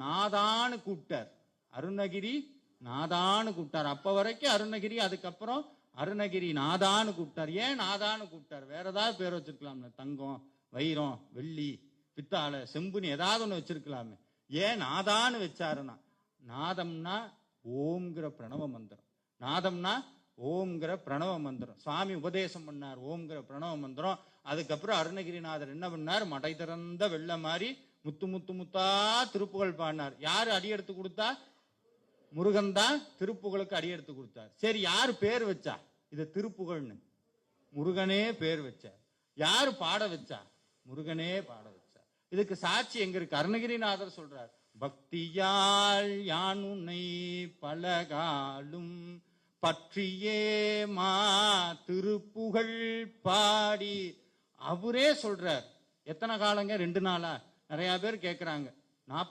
நாதான்னு கூப்பிட்டார். அருணகிரி நாதான்னு கூப்பிட்டார். அப்ப வரைக்கும் அருணகிரி, அதுக்கப்புறம் அருணகிரி நாதான்னு கூப்பிட்டார். ஏன் நாதான்னு கூப்பிட்டார்? வேற ஏதாவது பேர் வச்சிருக்கலாம்ல, தங்கம், வைரம், வெள்ளி, பித்தாளை, செம்புனி ஏதாவது ஒண்ணு வச்சிருக்கலாமே. ஏன் நாதான்னு வச்சாருன்னா, நாதம்னா ஓம்ங்கிற பிரணவ மந்திரம். நாதம்னா ஓம்ங்கிற பிரணவ மந்திரம். சுவாமி உபதேசம் பண்ணார் ஓம்ங்கிற பிரணவ மந்திரம். அதுக்கப்புறம் அருணகிரிநாதர் என்ன பண்ணார்? மடை திறந்த வெள்ள மாதிரி முத்து முத்து முத்தா திருப்புகழ் பாடினார். யாரு அடி எடுத்து கொடுத்தா? முருகன் தான் திருப்புகழுக்கு அடி எடுத்து கொடுத்தார். சரி, யாரு பேர் வச்சா இது திருப்புகழ்னு? முருகனே பேர் வச்சார். யாரு பாட வச்சா? முருகனே பாட வச்சார். இதுக்கு சாட்சி எங்க இருக்கு? அருணகிரிநாதர் சொல்றார், பக்தியால் யான் உன்னை பலகாலும் பற்றியே மா திருப்புகழ் பாடி. அவரே சொல்றார். எத்தனை காலங்க? 2 நாளா? நிறைய பேர் கேட்கிறாங்க. 40